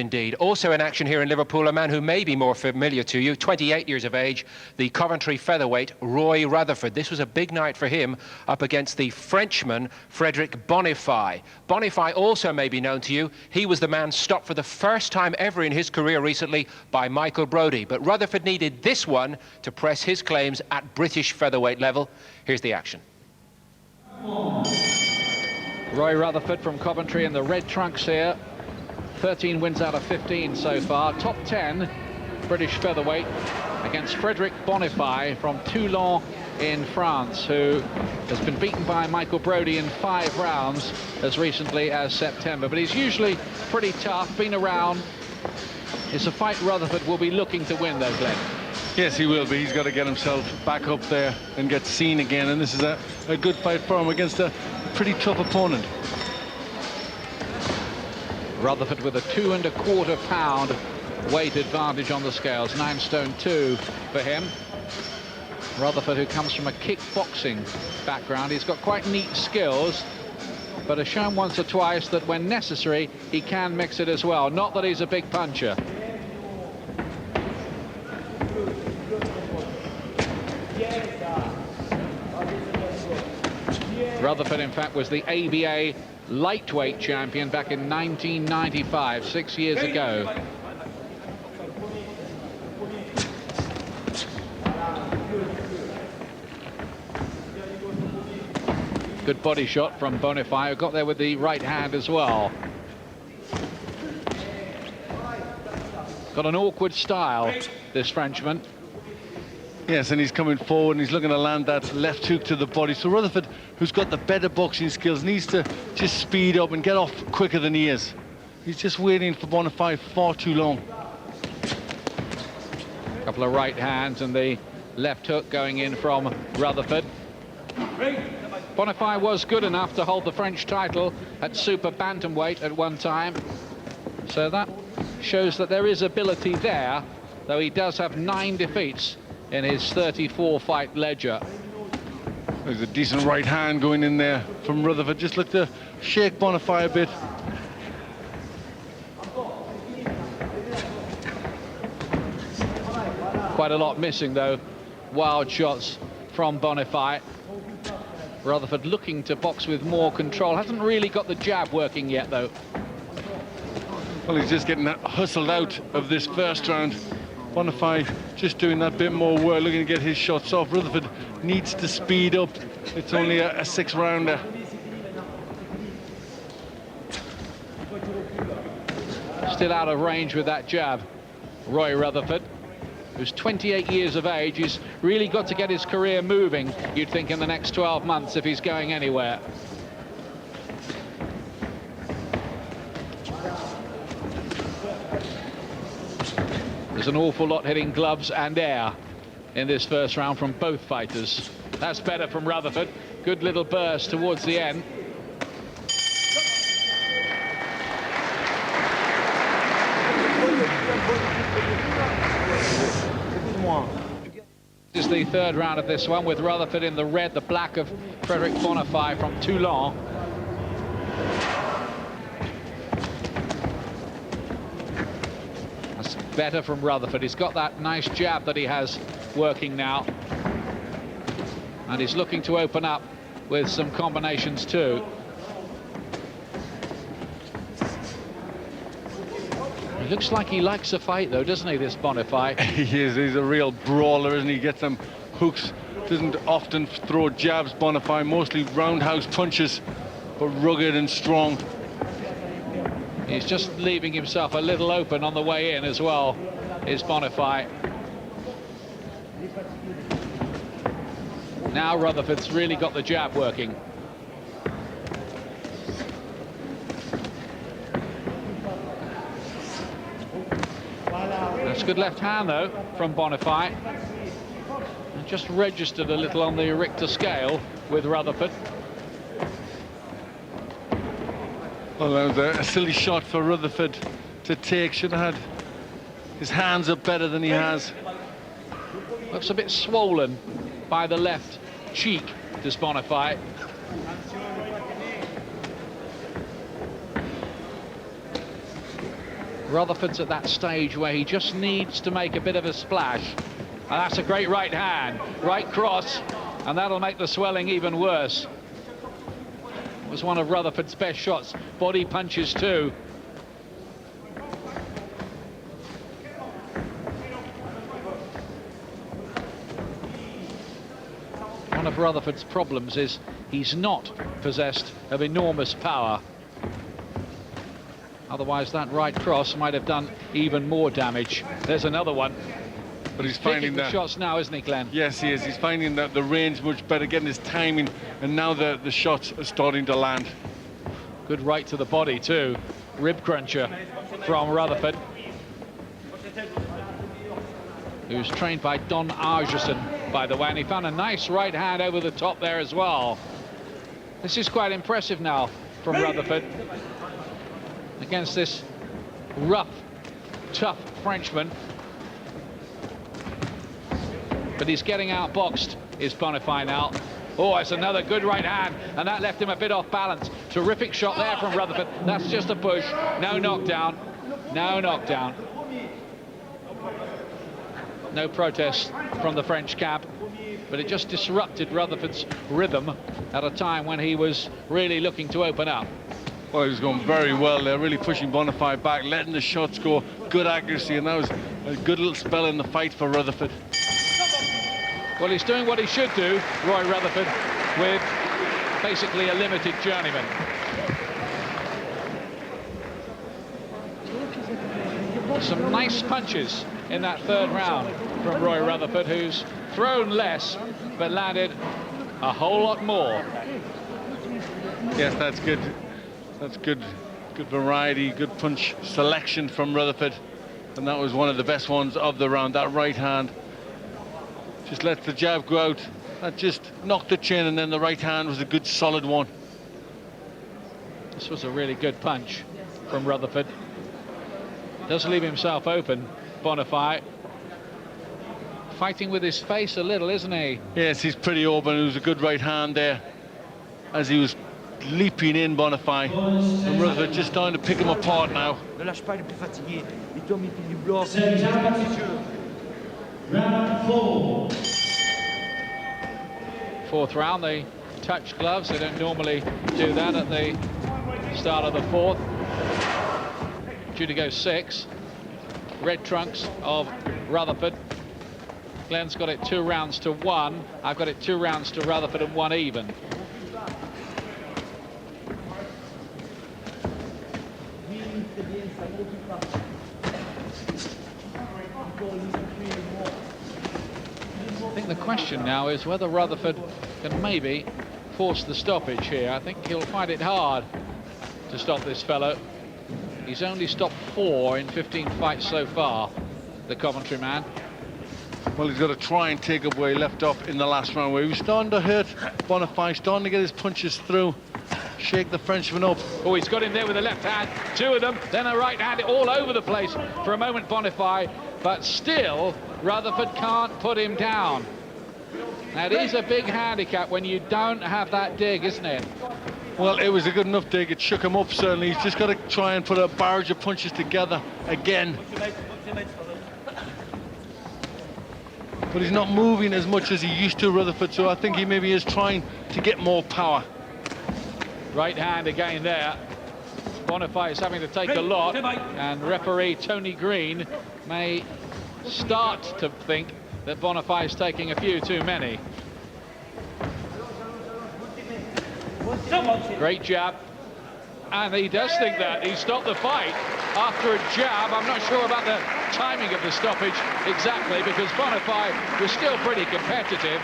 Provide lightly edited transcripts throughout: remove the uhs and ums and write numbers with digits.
Indeed. Also in action here in Liverpool, a man who may be more familiar to you, 28 years of age, the Coventry featherweight, Roy Rutherford. This was a big night for him up against the Frenchman, Frederick Bonifai. Bonifai also may be known to you. He was the man stopped for the first time ever in his career recently by Michael Brodie. But Rutherford needed this one to press his claims at British featherweight level. Here's the action. Roy Rutherford from Coventry in the red trunks here. 13 wins out of 15 so far. Top 10 British featherweight against Frederick Bonifai from Toulon in France, who has been beaten by Michael Brodie in 5 rounds as recently as September. But he's usually pretty tough, been around. It's a fight Rutherford will be looking to win though, Glenn. Yes, he will be. He's got to get himself back up there and get seen again. And this is a good fight for him against a pretty tough opponent. Rutherford with a 2¼ pound weight advantage on the scales, 9 stone 2 for him. Rutherford, who comes from a kickboxing background, he's got quite neat skills, but has shown once or twice that when necessary he can mix it as well. Not that he's a big puncher. Rutherford, in fact, was the ABA lightweight champion back in 1995, 6 years ago. Good body shot from Bonifai, who got there with the right hand as well. Got an awkward style, this Frenchman. Yes, and he's coming forward and he's looking to land that left hook to the body. So Rutherford, who's got the better boxing skills, needs to just speed up and get off quicker than he is. He's just waiting for Bonifai far too long. A couple of right hands and the left hook going in from Rutherford. Bonifai was good enough to hold the French title at super bantamweight at one time. So that shows that there is ability there, though he does have 9 defeats in his 34-fight ledger. There's a decent right hand going in there from Rutherford. Just look to shake Bonifai a bit. Quite a lot missing, though. Wild shots from Bonifai. Rutherford looking to box with more control. Hasn't really got the jab working yet, though. Well, he's just getting hustled out of this first round. Bonifai just doing that bit more work, looking to get his shots off. Rutherford needs to speed up. It's only a 6-rounder. Still out of range with that jab. Roy Rutherford, who's 28 years of age, he's really got to get his career moving, you'd think, in the next 12 months if he's going anywhere. There's an awful lot hitting gloves and air in this first round from both fighters. That's better from Rutherford. Good little burst towards the end. This is the 3rd round of this one, with Rutherford in the red, the black of Frederick Bonifai from Toulon. Better from Rutherford. He's got that nice jab that he has working now, and he's looking to open up with some combinations too. He looks like he likes a fight though, doesn't he, this Bonifai? He is. He's a real brawler, isn't he? Gets them hooks, doesn't often throw jabs. Bonifai mostly roundhouse punches, but rugged and strong. He's just leaving himself a little open on the way in as well, is Bonifai. Now Rutherford's really got the jab working. That's good left hand, though, from Bonifai. And just registered a little on the Richter scale with Rutherford. Well, that was a silly shot for Rutherford to take. Should have had his hands up better than he has. Looks a bit swollen by the left cheek, does Bonifai. Rutherford's at that stage where he just needs to make a bit of a splash. And that's a great right hand, right cross, and that'll make the swelling even worse. It was one of Rutherford's best shots. Body punches too. One of Rutherford's problems is he's not possessed of enormous power. Otherwise that right cross might have done even more damage. There's another one. But he's finding the that shots now, isn't he, Glenn? Yes, he is. He's finding that the range much better, getting his timing, and now the shots are starting to land. Good right to the body too. Rib cruncher from Rutherford, who's trained by Don Argerson, by the way, and he found a nice right hand over the top there as well. This is quite impressive now from Rutherford against this rough, tough Frenchman. But he's getting outboxed, is Bonifai now. Oh, it's another good right hand, and that left him a bit off balance. Terrific shot there from Rutherford. That's just a push. No knockdown. No knockdown. No protest from the French camp, but it just disrupted Rutherford's rhythm at a time when he was really looking to open up. Well, he was going very well there, really pushing Bonifai back, letting the shots go, good accuracy, and that was a good little spell in the fight for Rutherford. Well, he's doing what he should do, Roy Rutherford, with basically a limited journeyman. Some nice punches in that third round from Roy Rutherford, who's thrown less but landed a whole lot more. Yes, that's good. That's good variety, good punch selection from Rutherford, and that was one of the best ones of the round. That right hand just lets the jab go out. That just knocked the chin, and then the right hand was a good solid one. This was a really good punch from Rutherford. Does leave himself open, Bonifai. Fighting with his face a little, isn't he? Yes, he's pretty open. It was a good right hand there as he was leaping in, Bonifai. And Rutherford just starting to pick him apart now. Fourth round, they touch gloves. They don't normally do that at the start of the fourth. Due to go 6. Red trunks of Rutherford. Glenn's got it 2 rounds to 1. I've got it 2 rounds to Rutherford and 1 even. I think the question now is whether Rutherford can maybe force the stoppage here. I think he'll find it hard to stop this fellow. He's only stopped 4 in 15 fights so far, the Coventry man. Well, he's got to try and take up where he left off in the last round, where he was starting to hurt Bonifai, starting to get his punches through, shake the Frenchman up. Oh, he's got him there with the left hand, 2 of them, then a right hand, all over the place for a moment, Bonifai, but still Rutherford can't put him down. That is a big handicap when you don't have that dig, isn't it? Well, it was a good enough dig. It shook him up, certainly. He's just got to try and put a barrage of punches together again. But he's not moving as much as he used to, Rutherford, so I think he maybe is trying to get more power. Right hand again there. Bonifai is having to take a lot, and referee Tony Green may start to think that Bonifai is taking a few too many. Great jab, and he does think that. He stopped the fight after a jab. I'm not sure about the timing of the stoppage exactly, because Bonifai was still pretty competitive,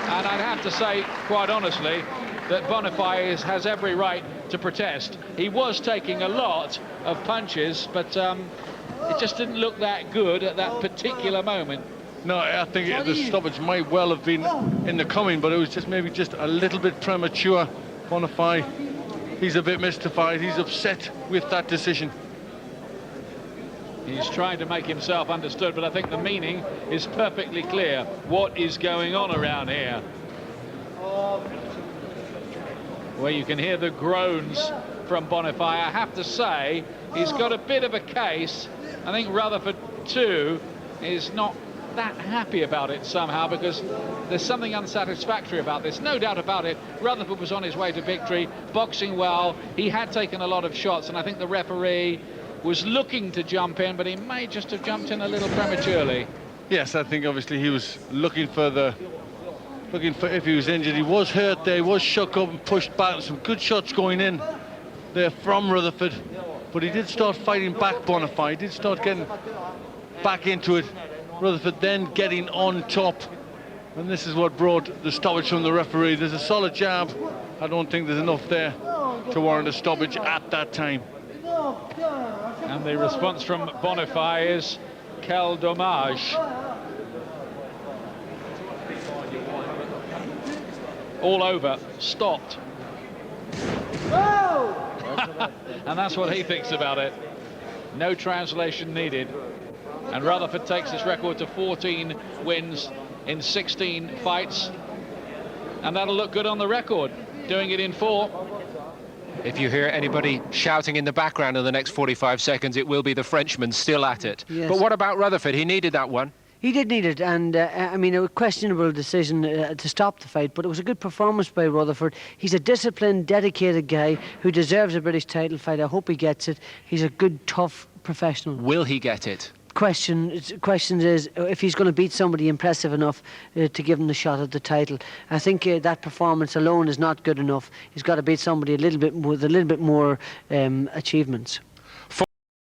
and I'd have to say, quite honestly, that Bonifai has every right to protest. He was taking a lot of punches, but it just didn't look that good at that particular moment. No, I think the stoppage might well have been in the coming, but it was just maybe just a little bit premature. Bonifai, he's a bit mystified. He's upset with that decision. He's trying to make himself understood, but I think the meaning is perfectly clear. What is going on around here? Where you can hear the groans from Bonifai. I have to say, he's got a bit of a case. I think Rutherford, too, is not that happy about it somehow, because there's something unsatisfactory about this. No doubt about it, Rutherford was on his way to victory, boxing well. He had taken a lot of shots, and I think the referee was looking to jump in, but he may just have jumped in a little prematurely. Yes, I think obviously he was looking for if he was injured. He was hurt there, he was shook up and pushed back. Some good shots going in there from Rutherford, but he did start fighting back Bonifai. He did start getting back into it. Rutherford then getting on top, and this is what brought the stoppage from the referee. There's a solid jab. I don't think there's enough there to warrant a stoppage at that time. And the response from Bonifai is quel dommage. All over, stopped. And that's what he thinks about it. No translation needed. And Rutherford takes his record to 14 wins in 16 fights. And that'll look good on the record, doing it in 4. If you hear anybody shouting in the background in the next 45 seconds, it will be the Frenchman still at it. Yes. But what about Rutherford? He needed that one. He did need it, and I mean, a questionable decision to stop the fight, but it was a good performance by Rutherford. He's a disciplined, dedicated guy who deserves a British title fight. I hope he gets it. He's a good, tough professional. Will he get it? Question is if he's going to beat somebody impressive enough to give him the shot at the title. I think that performance alone is not good enough. He's got to beat somebody with a little bit more achievements.